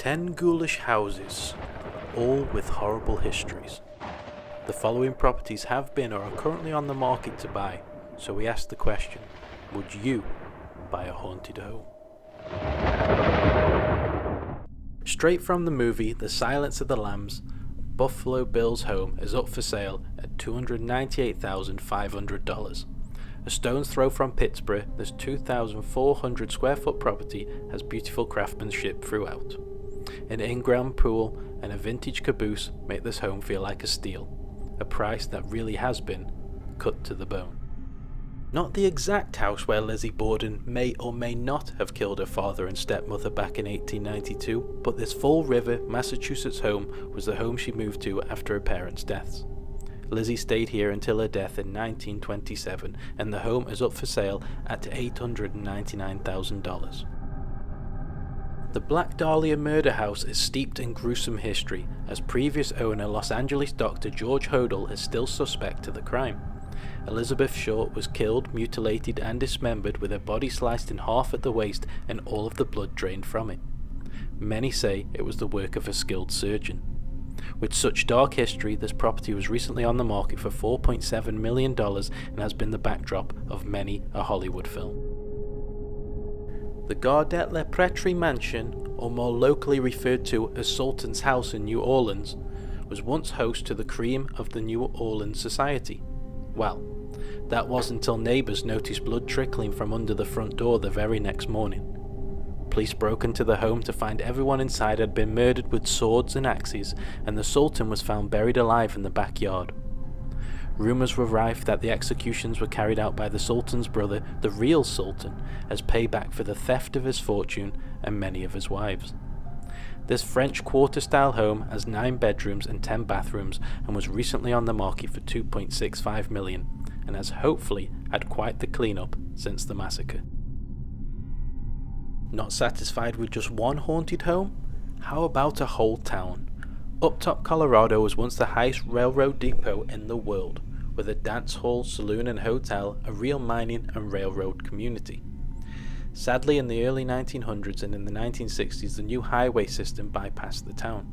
10 ghoulish houses, all with horrible histories. The following properties have been or are currently on the market to buy, so we ask the question, would you buy a haunted home? Straight from the movie The Silence of the Lambs, Buffalo Bill's home is up for sale at $298,500. A stone's throw from Pittsburgh, this 2,400 square foot property has beautiful craftsmanship throughout. An in-ground pool and a vintage caboose make this home feel like a steal, a price that really has been cut to the bone. Not the exact house where Lizzie Borden may or may not have killed her father and stepmother back in 1892, but this Fall River, Massachusetts home was the home she moved to after her parents' deaths. Lizzie stayed here until her death in 1927, and the home is up for sale at $899,000. The Black Dahlia murder house is steeped in gruesome history, as previous owner Los Angeles doctor George Hodel is still suspect to the crime. Elizabeth Short was killed, mutilated and dismembered with her body sliced in half at the waist and all of the blood drained from it. Many say it was the work of a skilled surgeon. With such dark history, this property was recently on the market for $4.7 million and has been the backdrop of many a Hollywood film. The Gardette Le Prêtre Mansion, or more locally referred to as Sultan's House in New Orleans, was once host to the cream of the New Orleans society. Well, that was until neighbours noticed blood trickling from under the front door the very next morning. Police broke into the home to find everyone inside had been murdered with swords and axes, and the Sultan was found buried alive in the backyard. Rumours were rife that the executions were carried out by the Sultan's brother, the real Sultan, as payback for the theft of his fortune and many of his wives. This French quarter-style home has 9 bedrooms and 10 bathrooms and was recently on the market for $2.65 million, and has hopefully had quite the clean-up since the massacre. Not satisfied with just one haunted home? How about a whole town? Uptop, Colorado was once the highest railroad depot in the world, with a dance hall, saloon and hotel, a real mining and railroad community. Sadly, in the early 1900s and in the 1960s, the new highway system bypassed the town.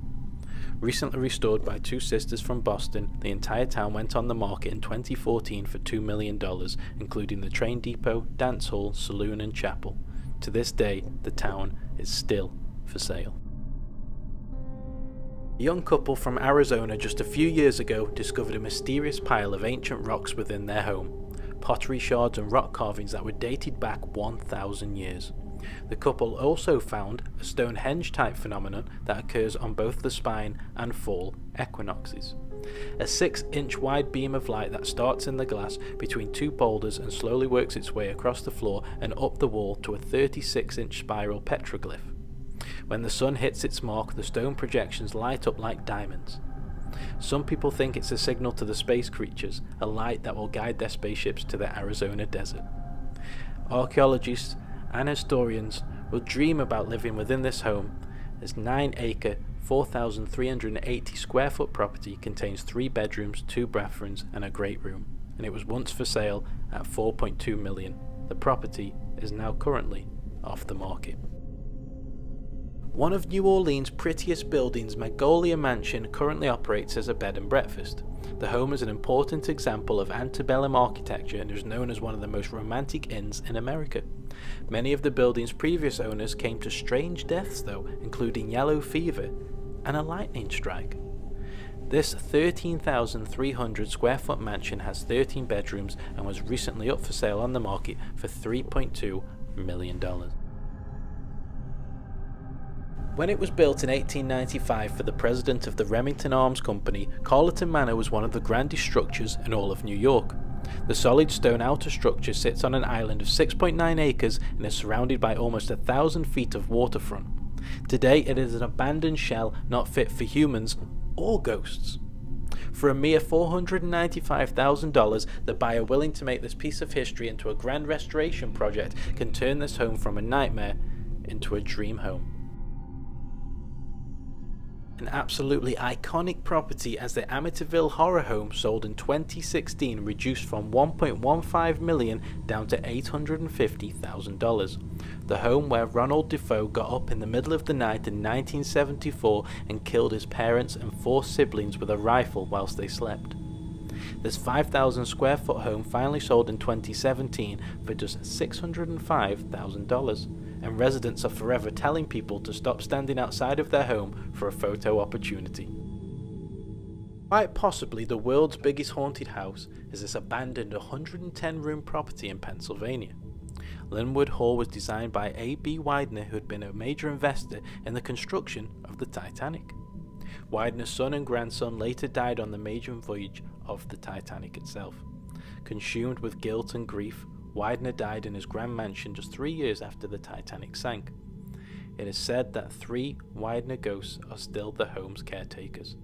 Recently restored by 2 sisters from Boston, the entire town went on the market in 2014 for $2 million, including the train depot, dance hall, saloon and chapel. To this day, the town is still for sale. A young couple from Arizona just a few years ago discovered a mysterious pile of ancient rocks within their home, pottery shards and rock carvings that were dated back 1,000 years. The couple also found a Stonehenge-type phenomenon that occurs on both the spine and fall equinoxes. A 6-inch wide beam of light that starts in the glass between 2 boulders and slowly works its way across the floor and up the wall to a 36-inch spiral petroglyph. When the sun hits its mark, the stone projections light up like diamonds. Some people think it's a signal to the space creatures, a light that will guide their spaceships to the Arizona desert. Archaeologists and historians will dream about living within this home. This 9-acre, 4,380 square foot property contains 3 bedrooms, 2 bathrooms and a great room, and it was once for sale at $4.2 million. The property is now currently off the market. One of New Orleans' prettiest buildings, Magnolia Mansion, currently operates as a bed and breakfast. The home is an important example of antebellum architecture and is known as one of the most romantic inns in America. Many of the building's previous owners came to strange deaths though, including yellow fever and a lightning strike. This 13,300 square foot mansion has 13 bedrooms and was recently up for sale on the market for $3.2 million. When it was built in 1895 for the president of the Remington Arms Company, Carleton Manor was one of the grandest structures in all of New York. The solid stone outer structure sits on an island of 6.9 acres and is surrounded by almost 1,000 feet of waterfront. Today it is an abandoned shell not fit for humans or ghosts. For a mere $495,000, the buyer willing to make this piece of history into a grand restoration project can turn this home from a nightmare into a dream home. An absolutely iconic property, as the Amityville horror home sold in 2016 reduced from $1.15 million down to $850,000. The home where Ronald Defoe got up in the middle of the night in 1974 and killed his parents and 4 siblings with a rifle whilst they slept. This 5,000 square foot home finally sold in 2017 for just $605,000, and residents are forever telling people to stop standing outside of their home for a photo opportunity. Quite possibly the world's biggest haunted house is this abandoned 110-room property in Pennsylvania. Linwood Hall was designed by A.B. Widener, who had been a major investor in the construction of the Titanic. Widener's son and grandson later died on the maiden voyage of the Titanic itself. Consumed with guilt and grief, Widener died in his grand mansion just 3 years after the Titanic sank. It is said that 3 Widener ghosts are still the home's caretakers.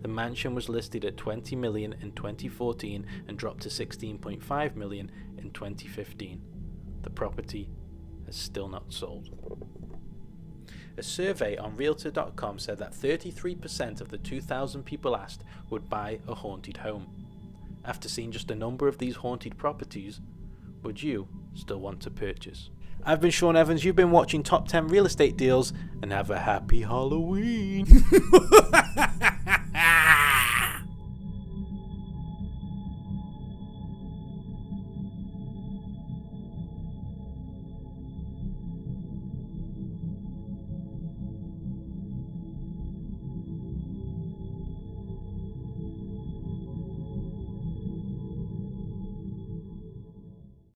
The mansion was listed at $20 million in 2014 and dropped to $16.5 million in 2015. The property has still not sold. A survey on Realtor.com said that 33% of the 2,000 people asked would buy a haunted home. After seeing just a number of these haunted properties, would you still want to purchase? I've been Sean Evans, you've been watching Top 10 Real Estate Deals, and have a happy Halloween!